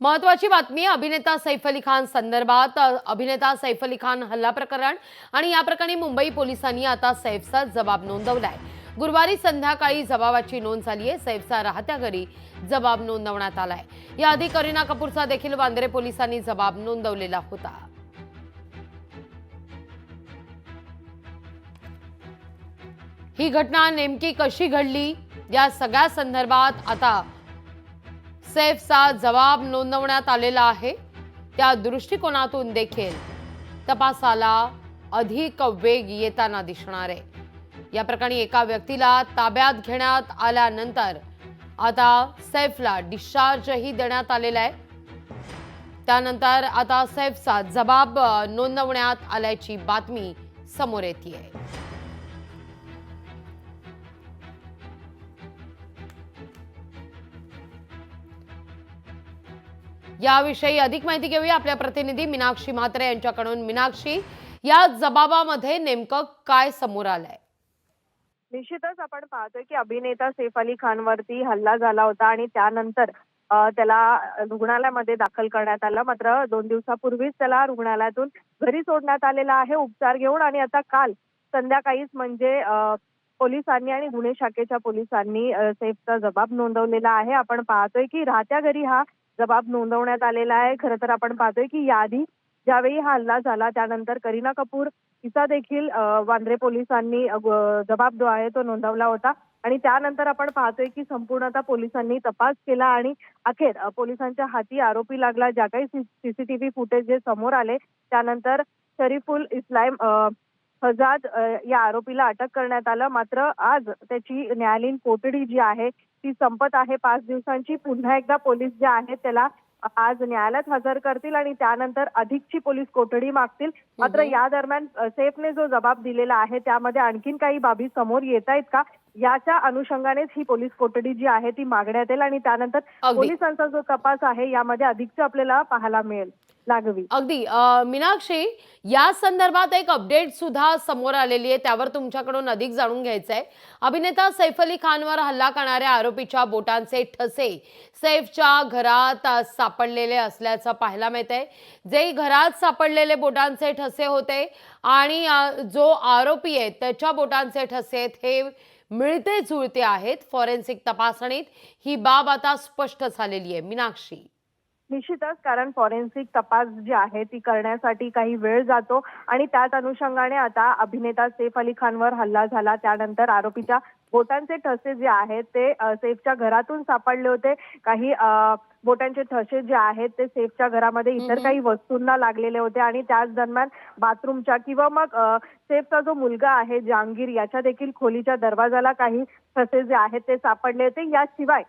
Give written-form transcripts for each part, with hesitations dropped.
महत्वाची बातमी अभिनेता सैफ अली खान संदर्भात अभिनेता सैफ अली खान हल्ला प्रकरण आणि या प्रकरणी मुंबई पोलिसांनी आता सैफचा जबाब नोंदवलाय। गुरुवारी संध्याकाळी जबाबाची नोंद झाली आहे। सैफचा राहत्या घरी जबाब नोंदवण्यात आलाय। याआधी करीना कपूरचा देखील वांद्रे पोलिसांनी जबाब नोंदवलेला होता। ही घटना नेमकी कशी घडली या सगळ्या संदर्भात आता सैफचा जबाब नोंदवण्यात आलेला आहे। त्या दृष्टिकोनातून देखील तपासाला अधिक वेग येताना दिसणार आहे। या प्रकरणी एका व्यक्तीला ताब्यात घेण्यात आल्यानंतर आता सैफला डिस्चार्जही देण्यात आलेला आहे। त्यानंतर आता सैफचा जबाब नोंदवण्यात आल्याची बातमी समोर येते। याविषयी अधिक माहिती घेऊया आपल्या प्रतिनिधी मीनाक्षी म्हात्रे यांच्याकडून। मीनाक्षी, या जबाबामध्ये नेमकं काय समोर आलंय? निश्चितच आपण पाहतोय की अभिनेता सैफ अली खान वरती हल्ला झाला होता आणि त्यानंतर त्याला रुग्णालयामध्ये दाखल करण्यात आलं। मात्र 2 दिवसापूर्वीच त्याला रुग्णालयातून घरी सोडण्यात आलेला आहे उपचार घेऊन। आणि आता काल संध्याकाळीच म्हणजे पोलिसांनी आणि गुन्हे शाखेच्या पोलिसांनी सैफचा जबाब नोंदवलेला आहे। आपण पाहतोय की राहत्या घरी हा जबाब नोंदवण्यात आलेला आहे। खरं तर आपण पाहतोय की याआधी ज्यावेळी हा हल्ला झाला त्यानंतर करीना कपूर तिचा देखील वांद्रे पोलिसांनी जबाब जो आहे तो नोंदवला होता। आणि त्यानंतर आपण पाहतोय की संपूर्णतः पोलिसांनी तपास केला आणि अखेर पोलिसांच्या हाती आरोपी लागला। ज्या काही सीसीटीव्ही फुटेज जे समोर आले त्यानंतर शरीफुल इस्लाम हजाद या आरोपीला अटक करण्यात आलं। मात्र आज त्याची न्यायालयीन कोठडी जी आहे ती संपत आहे 5 दिवसांची। पुन्हा एकदा पोलीस जे आहेत त्याला आज न्यायालयात हजर करतील आणि त्यानंतर अधिकची पोलीस कोठडी मागतील। मात्र या दरम्यान सैफने जो जबाब दिलेला आहे त्यामध्ये आणखीन काही बाबी समोर येत आहेत का याच्या अनुषंगानेच ही पोलीस कोठडी जी आहे ती मागण्यात येईल आणि त्यानंतर पोलिसांचा जो तपास आहे यामध्ये अधिकचं आपल्याला पाहायला मिळेल। अगदी मीनाक्षी, या संदर्भात एक अपडेट सुद्धा समोर आलेली आहे, त्यावर तुमच्याकडून अधिक जाणून घ्यायचं आहे। अभिनेता सैफ अली खानवर हल्ला करणाऱ्या आरोपीच्या बोटांचे ठसे सैफच्या घरात सापडलेले असल्याचं पाहायला मिळतंय। जे घरात सापडलेले बोटांचे ठसे होते आणि जो आरोपी आहे त्याच्या बोटांचे ठसे आहेत हे मिळते जुळते आहेत। फॉरेन्सिक तपासणीत ही बाब आता स्पष्ट झालेली आहे। मीनाक्षी, निश्चितच, कारण फॉरेन्सिक तपास जी आहे ती करण्यासाठी काही वेळ जातो आणि त्याच अनुषंगाने आता अभिनेता सैफ अली खानवर हल्ला झाला त्यानंतर आरोपीच्या बोटांचे ठसे जे आहेत ते सैफच्या घरातून सापडले होते। काही बोटांचे ठसे जे आहेत ते सैफच्या घरामध्ये इतर काही वस्तूंना लागलेले होते आणि त्याच दरम्यान बाथरूमच्या किंवा मग सैफचा जो मुलगा आहे जहांगीर याच्या देखील खोलीच्या दरवाजाला काही ठसे जे आहेत ते सापडले होते। याशिवाय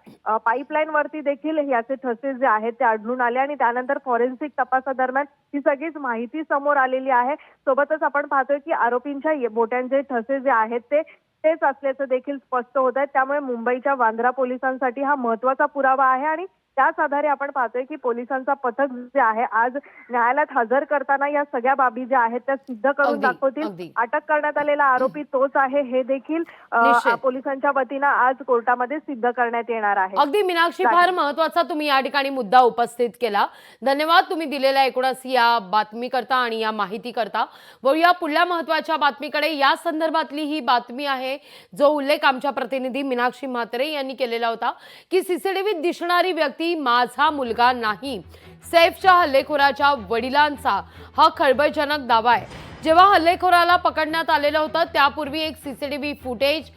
पाईपलाईन वरती देखील याचे ठसे जे आहेत ते आढळून आले आणि त्यानंतर फॉरेन्सिक तपासादरम्यान ही सगळीच माहिती समोर आलेली आहे। सोबतच आपण पाहतोय की आरोपींच्या बोटांचे ठसे जे आहेत तेच असल्याचं देखील स्पष्ट होत आहे। त्यामुळे मुंबईच्या वांद्रा पोलिसांसाठी हा महत्त्वाचा पुरावा आहे आणि त्याच आधारे आपण पाहतोय की पोलिसांचा पथक जे आहे आज न्यायालयात हजर करताना या सगळ्या बाबी ज्या आहेत त्या सिद्ध करून दाखवतील। अटक करण्यात आलेला आरोपी तोच आहे हे देखील पोलिसांच्या वतीनं आज कोर्टामध्ये सिद्ध करण्यात येणार आहे। अगदी मीनाक्षी, फार महत्त्वाचा तुम्ही या ठिकाणी मुद्दा उपस्थित केला। धन्यवाद तुम्ही दिलेल्या एकूणच या बातमी करता आणि या माहिती करता। वळूया पुढल्या महत्त्वाच्या बातमीकडे। या संदर्भातली ही बातमी आहे जो उल्लेख आमच्या प्रतिनिधी मीनाक्षी म्हात्रे यांनी केलेला होता की सीसीटीव्हीत दिसणारी व्यक्ती माझा मुलगा नाही। सैफच्या हल्लेखोराच्या वडिलांचा हा खळबळजनक दावा आहे। जेव्हा हल्लेखोराला पकडण्यात आलेलं होतं त्यापूर्वी एक सीसीटीव्ही फुटेज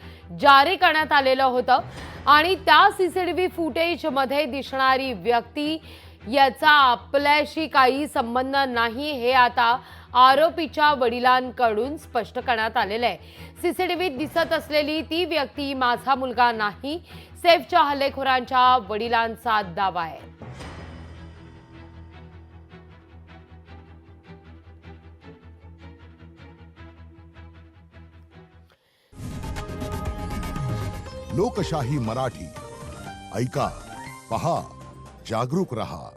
जारी करण्यात आलेलं होतं आणि त्या सीसीटीव्ही फुटेज मध्ये दिसणारी व्यक्ती याचा आपल्याशी काही संबंध नाही हे आता आरोपीच्या वडिलांकडून स्पष्ट करण्यात आलेलं आहे। सीसीटीव्हीत दिसत असलेली ती व्यक्ती माझा मुलगा नाही, सैफच्या हल्लेखोरांच्या वडिलांचा दावा आहे। लोकशाही मराठी ऐका, पहा, जागरूक रहा।